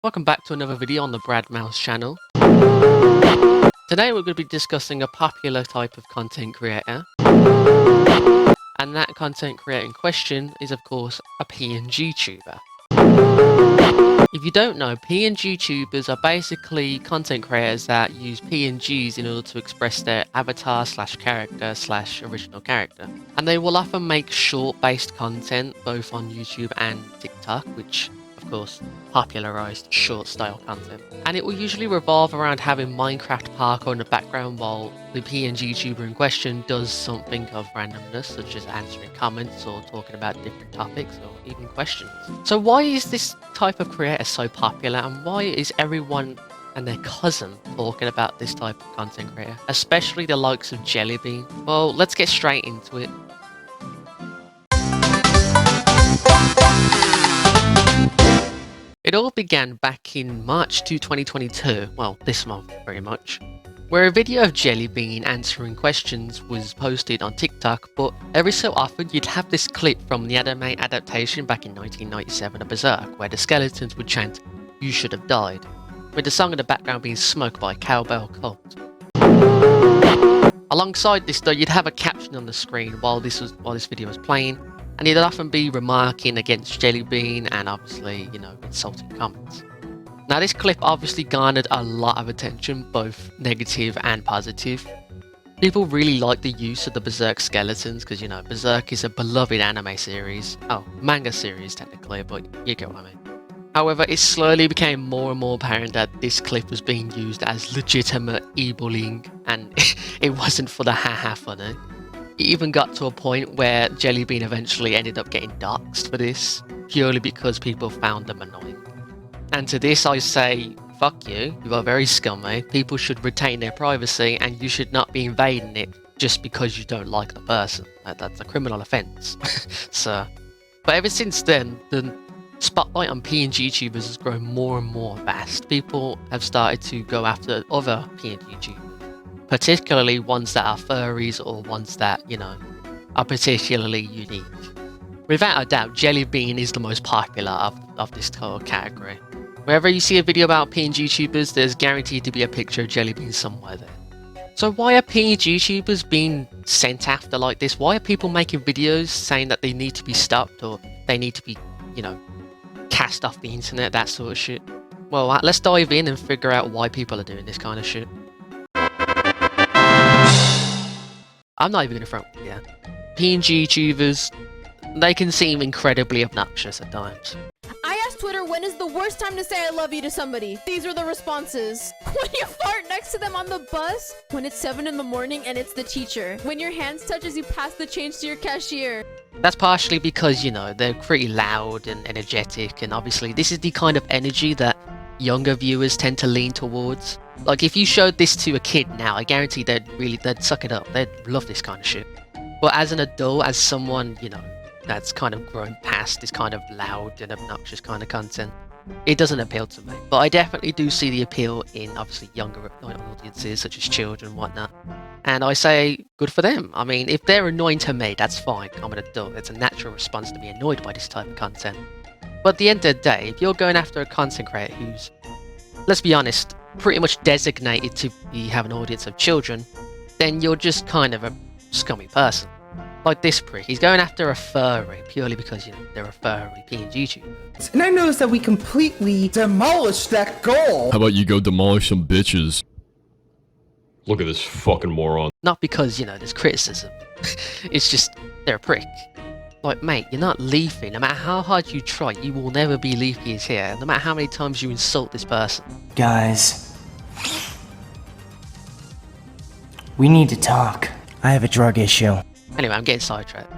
Welcome back to another video on the Brad Mouse channel. Today we're going to be discussing a popular type of content creator. And that content creator in question is of course a PNGTuber. If you don't know, PNGTubers are basically content creators that use PNGs in order to express their avatar / character / original character. And they will often make short based content both on YouTube and TikTok, which of course popularized short style content. And it will usually revolve around having Minecraft parkour in the background while the PNGTuber in question does something of randomness, such as answering comments or talking about different topics or even questions. So why is this type of creator so popular, and why is everyone and their cousin talking about this type of content creator, especially the likes of Jellybean? Well, let's get straight into it. It all began back in March 2022, well, this month pretty much, where a video of Jellybean answering questions was posted on TikTok, but every so often you'd have this clip from the anime adaptation back in 1997 of Berserk, where the skeletons would chant, "You should have died," with the song in the background being smoked by a cowbell cult. Alongside this though, you'd have a caption on the screen while this video was playing, and he'd often be remarking against Jellybean and obviously, insulting comments. Now this clip obviously garnered a lot of attention, both negative and positive. People really like the use of the Berserk skeletons because, Berserk is a beloved anime series. Oh, manga series technically, but you get what I mean. However, it slowly became more and more apparent that this clip was being used as legitimate e-bullying, and it wasn't for the haha funny. It even got to a point where Jellybean eventually ended up getting doxxed for this, purely because people found them annoying. And to this I say, fuck you, you are very scummy, people should retain their privacy and you should not be invading it just because you don't like the person. That's a criminal offence, sir. But ever since then, the spotlight on PNGTubers has grown more and more vast. People have started to go after other PNGTubers, particularly ones that are furries or ones that, are particularly unique. Without a doubt, Jellybean is the most popular of this whole category. Wherever you see a video about PNGTubers, there's guaranteed to be a picture of Jellybean somewhere there. So why are PNGTubers being sent after like this? Why are people making videos saying that they need to be stopped or they need to be, cast off the internet, that sort of shit? Well, let's dive in and figure out why people are doing this kind of shit. I'm not even gonna front, yeah. PNGTubers, they can seem incredibly obnoxious at times. I asked Twitter when is the worst time to say I love you to somebody. These were the responses. When you fart next to them on the bus, when it's 7 in the morning and it's the teacher, when your hands touch as you pass the change to your cashier. That's partially because, they're pretty loud and energetic, and obviously this is the kind of energy that younger viewers tend to lean towards. Like if you showed this to a kid now, I guarantee they'd suck it up. They'd love this kind of shit. But as an adult, as someone, that's kind of grown past this kind of loud and obnoxious kind of content, it doesn't appeal to me. But I definitely do see the appeal in obviously younger audiences such as children and whatnot. And I say good for them. I mean, if they're annoying to me, that's fine. I'm an adult. It's a natural response to be annoyed by this type of content. But at the end of the day, if you're going after a content creator who's, let's be honest, pretty much designated to have an audience of children, then you're just kind of a scummy person. Like this prick, he's going after a furry purely because, they're a furry PNGTuber. And I noticed that we completely demolished that goal. How about you go demolish some bitches? Look at this fucking moron. Not because, there's criticism. It's just, they're a prick. Like, mate, you're not leafy. No matter how hard you try, you will never be leafy as here, no matter how many times you insult this person. Guys, we need to talk. I have a drug issue. Anyway, I'm getting sidetracked.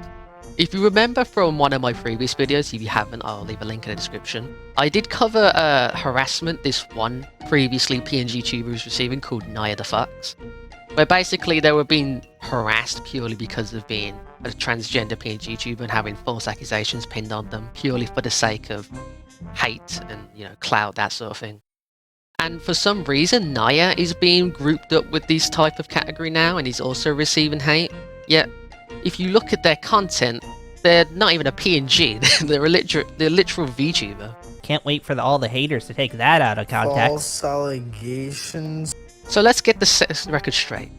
If you remember from one of my previous videos, if you haven't, I'll leave a link in the description. I did cover harassment this one previously PNGTuber was receiving called Naya the Fox, where basically they were being harassed purely because of being a transgender PNGTuber and having false accusations pinned on them purely for the sake of hate and, clout, that sort of thing. And for some reason, Naya is being grouped up with this type of category now and he's also receiving hate. Yet, if you look at their content, they're not even a PNG, they're a literal VTuber. Can't wait for all the haters to take that out of context. False allegations. So let's get the record straight.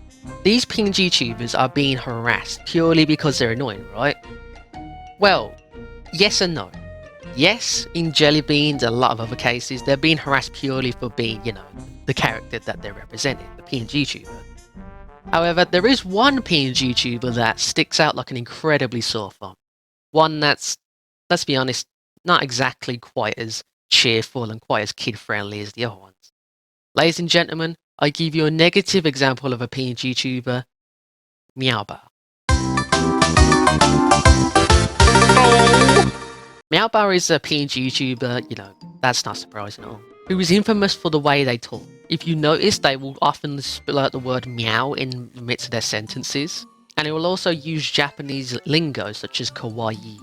These PNGTubers are being harassed purely because they're annoying, right? Well, yes and no. Yes, in Jellybean and a lot of other cases, they're being harassed purely for being, you know, the character that they're representing, the PNGTuber. However, there is one PNGTuber that sticks out like an incredibly sore thumb. One that's, let's be honest, not exactly quite as cheerful and quite as kid-friendly as the other ones. Ladies and gentlemen, I give you a negative example of a PNGTuber, Meowbar. Meowbar is a PNGTuber, you know, that's not surprising at all, who is infamous for the way they talk. If you notice, they will often spill out the word meow in the midst of their sentences, and it will also use Japanese lingo such as kawaii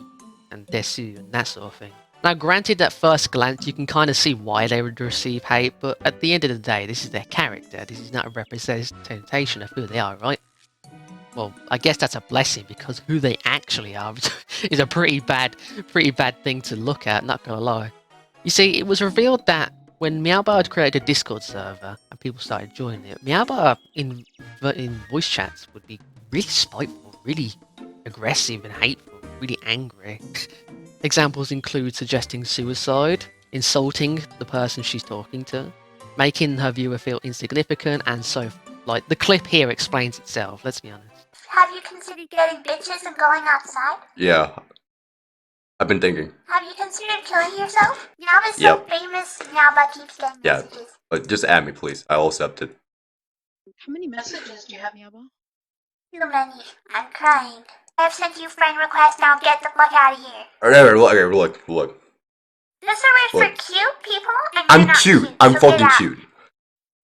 and desu and that sort of thing. Now granted, at first glance you can kind of see why they would receive hate, but at the end of the day, this is their character, this is not a representation of who they are, right? Well, I guess that's a blessing, because who they actually are is a pretty bad thing to look at, not gonna lie. You see, it was revealed that when Meowbar had created a Discord server and people started joining it, Meowbar in voice chats would be really spiteful, really aggressive and hateful, really angry. Examples include suggesting suicide, insulting the person she's talking to, making her viewer feel insignificant, and so forth. Like, the clip here explains itself, let's be honest. Have you considered getting bitches and going outside? Yeah. I've been thinking. Have you considered killing yourself? Now is so Yep. famous, Meowbot keeps getting Yeah. messages. But just add me, please. I'll accept it. How many messages do you have, Meowbot? Too many. I'm crying. I have sent you friend requests, now get the fuck out of here. Alright, look. This server is for Look. cute people, and I'm you're not cute. cute. I'm so fucking get out. cute.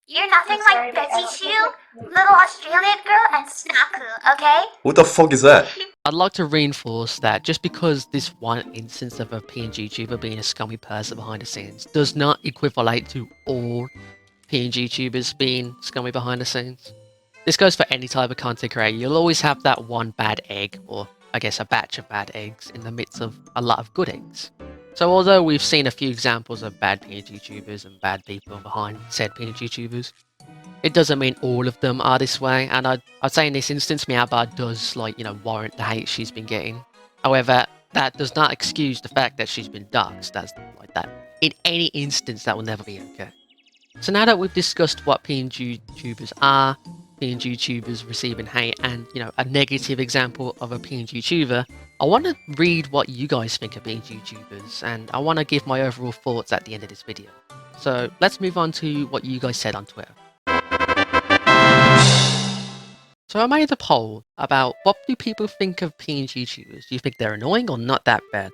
You're nothing like Betsy Shue, little Australian girl, and Snaku, okay? What the fuck is that? I'd like to reinforce that just because this one instance of a PNGTuber being a scummy person behind the scenes does not equivalent to all PNGTubers being scummy behind the scenes. This goes for any type of content creator. You'll always have that one bad egg, or I guess a batch of bad eggs, in the midst of a lot of good eggs. So although we've seen a few examples of bad PNGTubers and bad people behind said PNGTubers, it doesn't mean all of them are this way, and I'd say in this instance Meowbar does, like, you know, warrant the hate she's been getting. However, that does not excuse the fact that she's been doxxed. That's like that. In any instance, that will never be okay. So now that we've discussed what PNGTubers are, PNGTubers receiving hate, and, you know, a negative example of a PNGTuber, I want to read what you guys think of PNGTubers, and I want to give my overall thoughts at the end of this video. So let's move on to what you guys said on Twitter. So I made a poll about what do people think of PNGTubers. Do you think they're annoying or not that bad?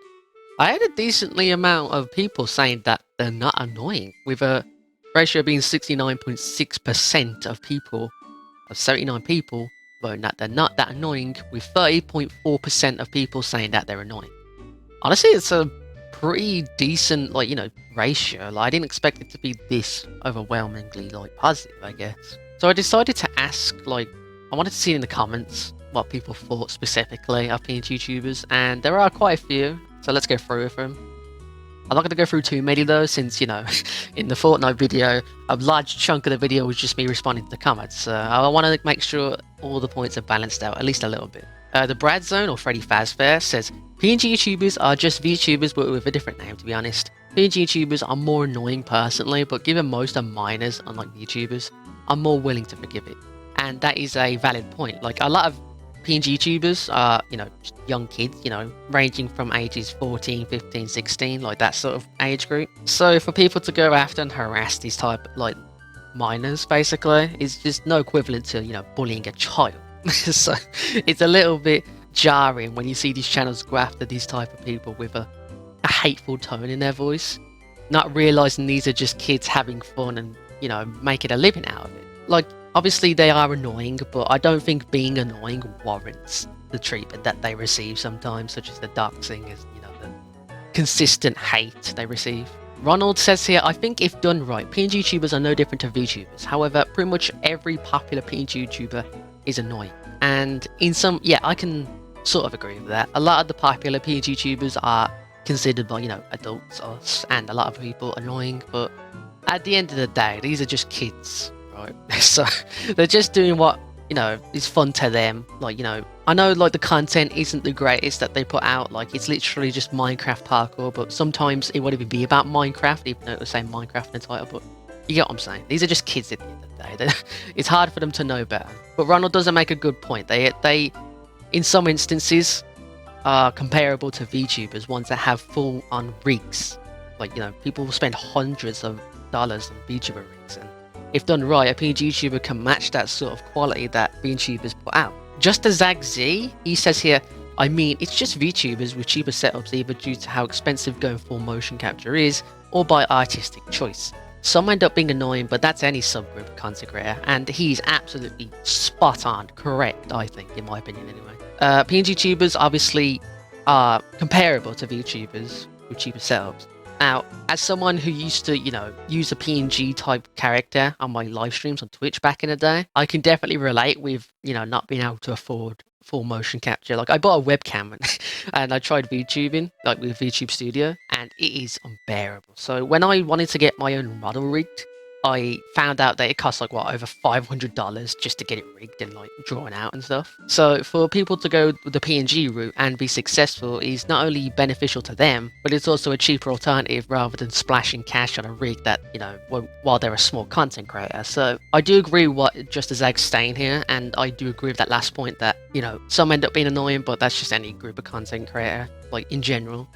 I had a decently amount of people saying that they're not annoying, with a ratio being 69.6% of people, of 79 people, voting that they're not that annoying, with 30.4% of people saying that they're annoying. Honestly, it's a pretty decent, like, you know, ratio. Like, I didn't expect it to be this overwhelmingly, like, positive, I guess. So I decided to ask, like, I wanted to see in the comments what people thought specifically of PNGTubers, and there are quite a few, so let's go through with them. I'm not going to go through too many though, since, you know, in the Fortnite video, a large chunk of the video was just me responding to the comments, so I want to make sure all the points are balanced out, at least a little bit. The Brad Zone, or Freddy Fazbear, says, PNGTubers are just VTubers but with a different name, to be honest. PNGTubers are more annoying personally, but given most are minors, unlike VTubers, I'm more willing to forgive it. And that is a valid point. Like, a lot of PNGTubers are, you know, just young kids, you know, ranging from ages 14, 15, 16, like that sort of age group. So for people to go after and harass these type, like, minors, basically, is just no equivalent to, you know, bullying a child. So it's a little bit jarring when you see these channels go after these type of people with a hateful tone in their voice, not realizing these are just kids having fun and, you know, making a living out of it. Like, obviously they are annoying, but I don't think being annoying warrants the treatment that they receive sometimes, such as the doxing, as, you know, the consistent hate they receive. Ronald says here, I think if done right, PNGTubers are no different to VTubers. However, pretty much every popular PNGTuber is annoying. And in some, yeah, I can sort of agree with that. A lot of the popular PNGTubers are considered by, you know, adults, us, and a lot of people annoying, but at the end of the day, these are just kids, right? So they're just doing what, you know, is fun to them. Like, you know, I know like the content isn't the greatest that they put out, like it's literally just Minecraft parkour, but sometimes it won't even be about Minecraft, even though it was saying Minecraft in the title, but you get what I'm saying. These are just kids at the end of the day. It's hard for them to know better. But Ronald doesn't make a good point. They in some instances, are comparable to VTubers, ones that have full-on rigs. Like, you know, people will spend hundreds of dollars on VTuber rigs, and if done right, a PNGTuber can match that sort of quality that VTubers put out. Just as Zag Z, he says here, I mean, it's just VTubers with cheaper setups either due to how expensive going full motion capture is, or by artistic choice. Some end up being annoying, but that's any subgroup content creator, and he's absolutely spot on correct, I think, in my opinion anyway. PNGTubers obviously are comparable to VTubers with cheaper setups. Now, as someone who used to, you know, use a PNG type character on my live streams on Twitch back in the day, I can definitely relate with, you know, not being able to afford full motion capture. Like, I bought a webcam and I tried VTubing, like with VTube Studio, and it is unbearable. So when I wanted to get my own model rigged, I found out that it costs like what, over $500 just to get it rigged and like drawn out and stuff. So for people to go with the PNG route and be successful is not only beneficial to them, but it's also a cheaper alternative rather than splashing cash on a rig that, you know, while they're a small content creator. So I do agree with what Just as Zag's saying here, and I do agree with that last point that, you know, some end up being annoying, but that's just any group of content creator, like in general.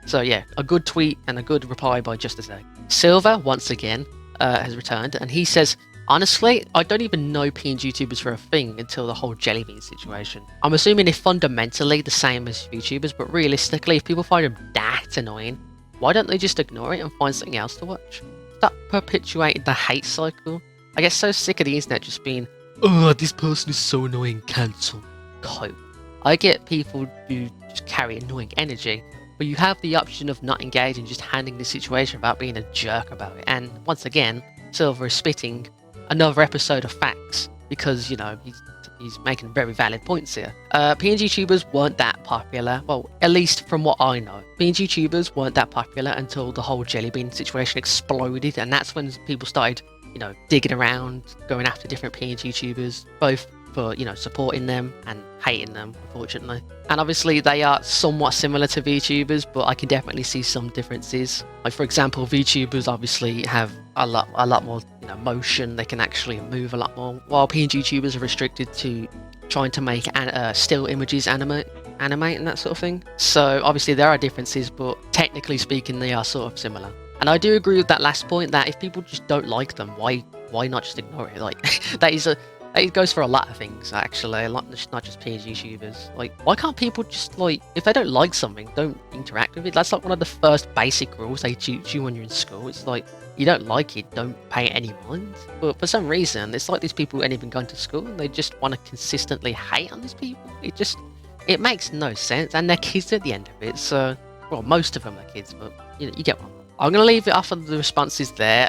So yeah, a good tweet and a good reply by Just as Zag. Silver, once again, has returned, and he says, honestly, I don't even know PNGTubers were a thing until the whole jelly bean situation. I'm assuming they're fundamentally the same as VTubers, but realistically, if people find them that annoying, why don't they just ignore it and find something else to watch? Stop perpetuating the hate cycle. I get so sick of the internet just being, oh, this person is so annoying, cancel, cope. I get people who just carry annoying energy, but you have the option of not engaging, just handling the situation without being a jerk about it. And once again, Silver is spitting another episode of facts because, you know, he's making very valid points here. PNGTubers weren't that popular, well, at least from what I know. PNGTubers weren't that popular until the whole jelly bean situation exploded, and that's when people started, you know, digging around, going after different PNGTubers, both for, you know, supporting them and hating them, unfortunately. And obviously they are somewhat similar to VTubers, but I can definitely see some differences. Like, for example, VTubers obviously have a lot more, you know, motion. They can actually move a lot more, while PNGTubers are restricted to trying to make still images animate and that sort of thing. So obviously there are differences, but technically speaking they are sort of similar. And I do agree with that last point, that if people just don't like them, why not just ignore it? Like, it goes for a lot of things, actually, not just PNGTubers. Like, why can't people just, like, if they don't like something, don't interact with it? That's like one of the first basic rules they teach you when you're in school. It's like, you don't like it, don't pay any mind. But for some reason, it's like these people ain't even gone to school, and they just want to consistently hate on these people. It makes no sense, and they're kids at the end of it, so, well, most of them are kids, but, you know, you get one. I'm going to leave it off of the responses there,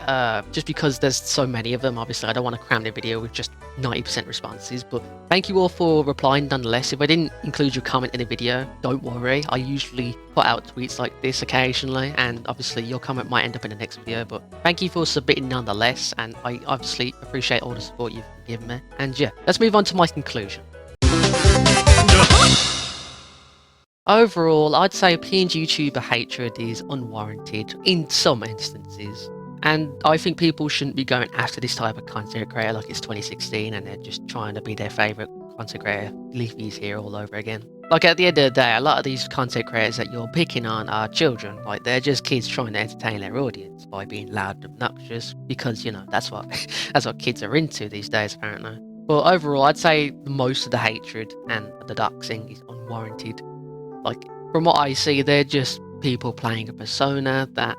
just because there's so many of them. Obviously, I don't want to cram the video with just 90% responses, but thank you all for replying nonetheless. If I didn't include your comment in the video, don't worry. I usually put out tweets like this occasionally, and obviously your comment might end up in the next video, but thank you for submitting nonetheless, and I obviously appreciate all the support you've given me. And yeah, let's move on to my conclusion. Overall, I'd say PNGTuber hatred is unwarranted in some instances, and I think people shouldn't be going after this type of content creator like it's 2016 and they're just trying to be their favourite content creator. Leafy's here all over again. Like, at the end of the day, a lot of these content creators that you're picking on are children. Like, they're just kids trying to entertain their audience by being loud and obnoxious, because, you know, that's what kids are into these days, apparently. But overall, I'd say most of the hatred and the doxing is unwarranted. Like, from what I see, they're just people playing a persona to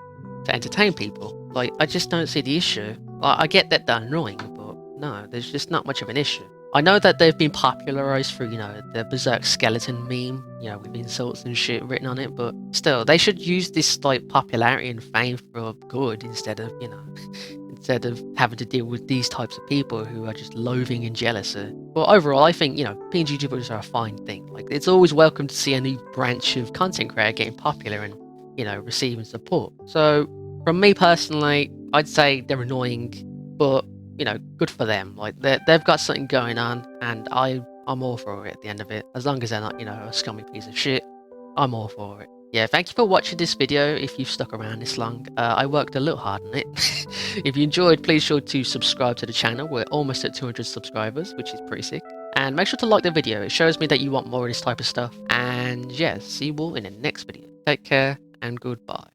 entertain people. Like, I just don't see the issue. Like, I get that they're annoying, but no, there's just not much of an issue. I know that they've been popularized through, you know, the Berserk skeleton meme, you know, with insults and shit written on it, but still, they should use this, like, popularity and fame for good instead of, you know, instead of having to deal with these types of people who are just loathing and jealous. But overall, I think, you know, PNGTubers are a fine thing. Like, it's always welcome to see a new branch of content creator getting popular and you know, receiving support. So from me personally, I'd say they're annoying, but you know, good for them. Like they've got something going on, and I'm all for it at the end of it. As long as they're not, you know, a scummy piece of shit, I'm all for it. Yeah, thank you for watching this video. If you've stuck around this long, I worked a little hard on it. If you enjoyed, please sure to subscribe to the channel. We're almost at 200 subscribers, which is pretty sick. And make sure to like the video. It shows me that you want more of this type of stuff. And yeah, see you all in the next video. Take care and goodbye.